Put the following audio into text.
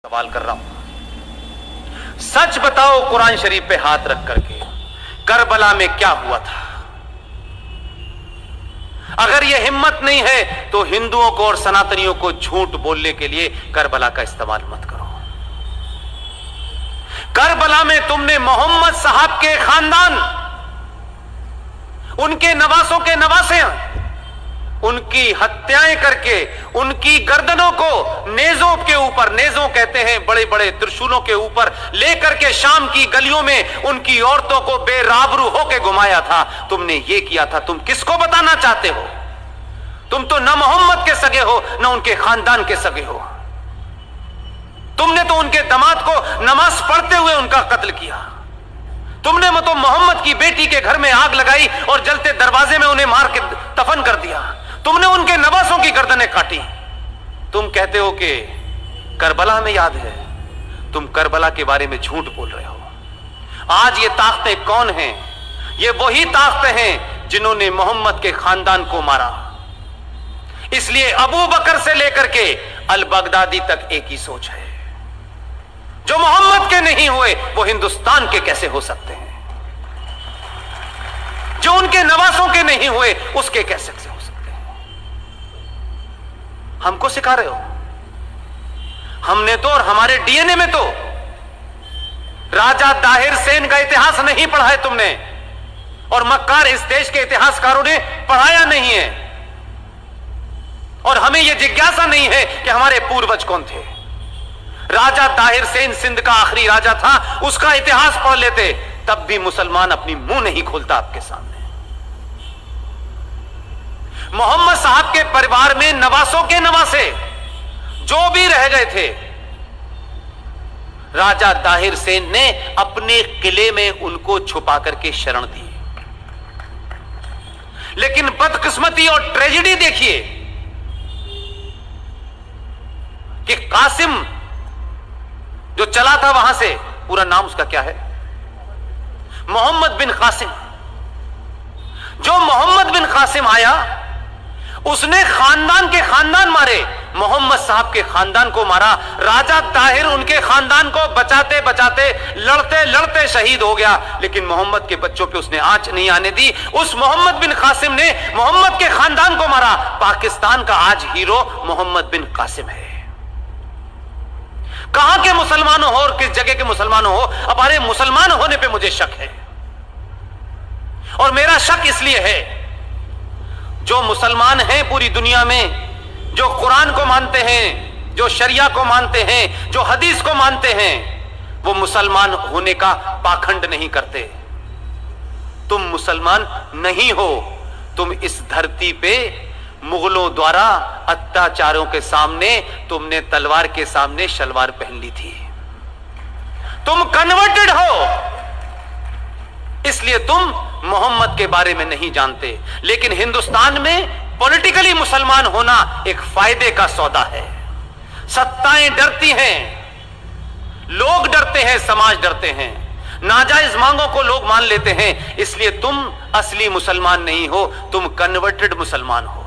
सवाल कर रहा हूं, सच बताओ कुरान शरीफ पे हाथ रख करके करबला में क्या हुआ था? अगर यह हिम्मत नहीं है तो हिंदुओं को और सनातनियों को झूठ बोलने के लिए करबला का इस्तेमाल मत करो। करबला में तुमने मोहम्मद साहब के खानदान, उनके नवासों के नवासे, उनकी हत्याएं करके उनकी गर्दनों को नेजों के ऊपर, नेजों कहते हैं बड़े बड़े त्रिशूलों के ऊपर लेकर के शाम की गलियों में उनकी औरतों को बेराबरू होके घुमाया था। तुमने ये किया था। तुम किसको बताना चाहते हो? तुम तो न मोहम्मद के सगे हो न उनके खानदान के सगे हो। तुमने तो उनके दामाद को नमाज पढ़ते हुए उनका कत्ल किया। तुमने तो मोहम्मद की बेटी के घर में आग लगाई और जलते दरवाजे में उन्हें मार के दफन कर दिया। तुमने उनके नवासों की गर्दनें काटी। तुम कहते हो कि करबला हमें याद है। तुम करबला के बारे में झूठ बोल रहे हो। आज ये ताकतें कौन हैं? ये वही ताकतें हैं जिन्होंने मोहम्मद के खानदान को मारा। इसलिए अबू बकर से लेकर के अल बगदादी तक एक ही सोच है, जो मोहम्मद के नहीं हुए वो हिंदुस्तान के कैसे हो सकते हैं? जो उनके नवासों के नहीं हुए उसके कैसे हो सकते हैं? हमको सिखा रहे हो? हमने तो और हमारे डीएनए में तो राजा दाहिर सेन का इतिहास नहीं पढ़ा है तुमने, और मक्कार इस देश के इतिहासकारों ने पढ़ाया नहीं है, और हमें यह जिज्ञासा नहीं है कि हमारे पूर्वज कौन थे। राजा दाहिर सेन सिंध का आखिरी राजा था, उसका इतिहास पढ़ लेते, तब भी मुसलमान अपनी मुंह नहीं खोलता आपके सामने। मोहम्मद साहब के परिवार में नवासों के नवासे जो भी रह गए थे, राजा दाहिर सेन ने अपने किले में उनको छुपा करके शरण दी। लेकिन बदकिस्मती और ट्रेजेडी देखिए कि कासिम जो चला था वहां से, पूरा नाम उसका क्या है? मोहम्मद बिन कासिम। जो मोहम्मद बिन कासिम आया, उसने खानदान के खानदान मारे, मोहम्मद साहब के खानदान को मारा। राजा ताहिर उनके खानदान को बचाते बचाते लड़ते लड़ते शहीद हो गया, लेकिन मोहम्मद के बच्चों पे उसने आंच नहीं आने दी। उस मोहम्मद बिन कासिम ने मोहम्मद के खानदान को मारा। पाकिस्तान का आज हीरो मोहम्मद बिन कासिम है। कहां के मुसलमानों हो और किस जगह के मुसलमानों हो, हमारे मुसलमान होने पे मुझे शक है। और मेरा शक इसलिए है, जो मुसलमान हैं पूरी दुनिया में, जो कुरान को मानते हैं, जो शरिया को मानते हैं, जो हदीस को मानते हैं, वो मुसलमान होने का पाखंड नहीं करते। तुम मुसलमान नहीं हो। तुम इस धरती पे मुगलों द्वारा अत्याचारों के सामने तुमने तलवार के सामने शलवार पहन ली थी। तुम कन्वर्टेड हो, इसलिए तुम मोहम्मद के बारे में नहीं जानते। लेकिन हिंदुस्तान में पॉलिटिकली मुसलमान होना एक फायदे का सौदा है। सत्ताएं डरती हैं, लोग डरते हैं, समाज डरते हैं, नाजायज मांगों को लोग मान लेते हैं। इसलिए तुम असली मुसलमान नहीं हो, तुम कन्वर्टेड मुसलमान हो।